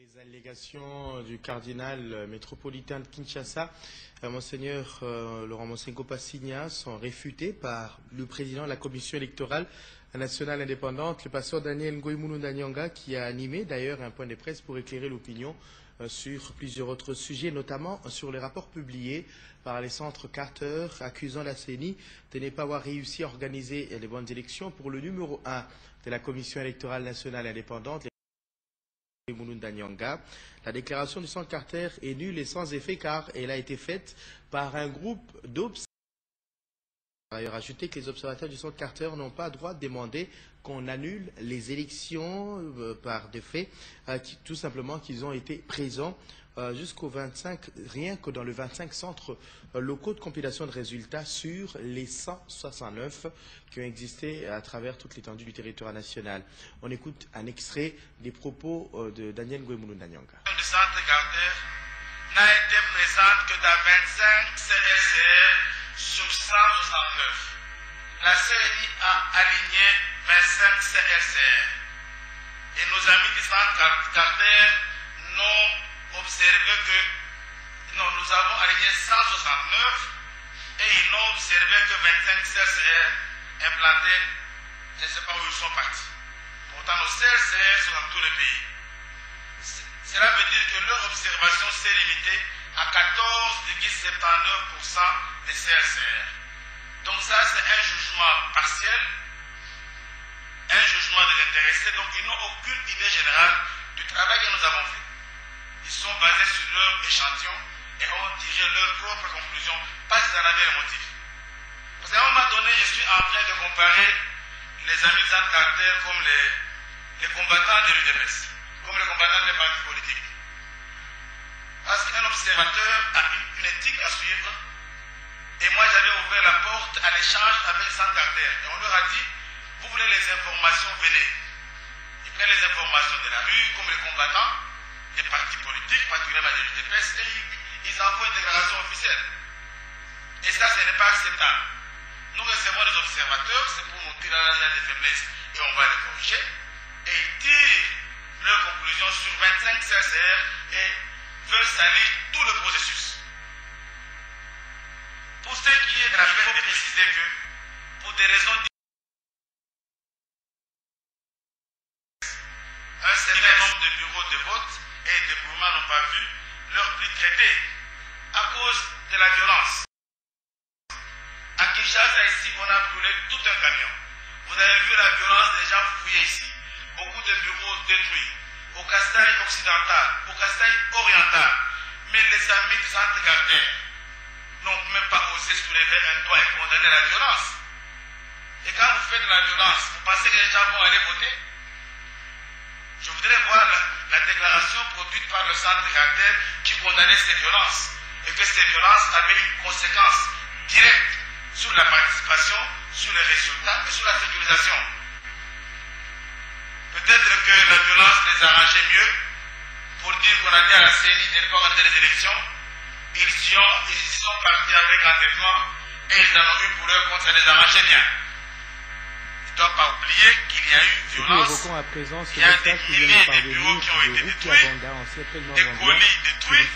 Les allégations du cardinal métropolitain de Kinshasa, Monseigneur Laurent Monsengo Passigna, sont réfutées par le président de la commission électorale nationale indépendante, le pasteur Daniel Ngoïmounou Ndanyanga, qui a animé d'ailleurs un point de presse pour éclairer l'opinion sur plusieurs autres sujets, notamment sur les rapports publiés par les centres Carter accusant la CENI de ne pas avoir réussi à organiser les bonnes élections pour le numéro 1 de la commission électorale nationale indépendante. La déclaration du centre Carter est nulle et sans effet car elle a été faite par un groupe d'observateurs. Par ailleurs, ajouté que les observateurs du centre Carter n'ont pas droit de demander qu'on annule les élections par des faits, tout simplement qu'ils ont été présents jusqu'au 25, rien que dans les 25 centres locaux de compilation de résultats sur les 169 qui ont existé à travers toute l'étendue du territoire national. On écoute un extrait des propos de Daniel Ngoïmounou Ndanyanga. Le centre Carter n'a été présente que dans 25 CSR sur 169. La CENI a aligné 25 CSR. Et nos amis du centre Carter n'ont observé que nous avons aligné 169 et ils n'ont observé que 25 CSR implantés. Je ne sais pas où ils sont partis. Pourtant, nos CSR sont dans tout le pays. Cela veut dire que leur observation s'est limitée à 14,79% des CSR. Donc ça, c'est un jugement partiel, un jugement de l'intéressé. Donc ils n'ont aucune idée générale du travail que nous avons fait. Ils sont basés sur leur échantillon et ont tiré leurs propres conclusions, pas qu'ils en avaient le motif. Parce qu'à un moment donné, je suis en train de comparer les amis de Centre Carter comme les combattants de l'UDPS, comme les combattants des partis politiques. Parce qu'un observateur a une éthique à suivre. Et moi, j'avais ouvert la porte à l'échange avec Centre Carter. Et on leur a dit, vous voulez les informations, venez. Ils prennent les informations de la rue, comme les combattants des partis politiques, particulièrement de l'UDPS, et ils envoient une déclaration officielle. Et ça, ce n'est pas acceptable. Nous recevons les observateurs, c'est pour montrer la des faiblesses, et on va les corriger. Et ils tirent leurs conclusions sur 25 CSR et veulent salir tout le processus. Pour ce qui est de la fête, il faut préciser que, pour des raisons un certain nombre de bureaux de vote et de groupements n'ont pas vu leur prix traité à cause de la violence. À Kinshasa, ici, on a brûlé tout un camion. Vous avez vu la violence des gens fouillés ici. Beaucoup de bureaux détruits. Au Kastaï occidental, au Kastaï oriental. Mais les amis du centre Carter n'ont même pas osé soulever un doigt et condamner la violence. Et quand vous faites de la violence, vous pensez que les gens vont aller voter? Je voudrais voir la déclaration produite par le centre Carter qui condamnait ces violences et que ces violences avaient une conséquence directe sur la participation, sur les résultats et sur la sécurisation. Peut-être que la violence les arrangeait mieux pour dire qu'on a dit à la CENI de ne pas organiser les élections. Ils y sont partis avec entêtement et ils en ont eu pour eux compte, ça les arrangeait bien. Il ne doit pas oublier qu'il y a eu violence. Il y a des milliers de bureaux qui ont été détruits, des colis détruits.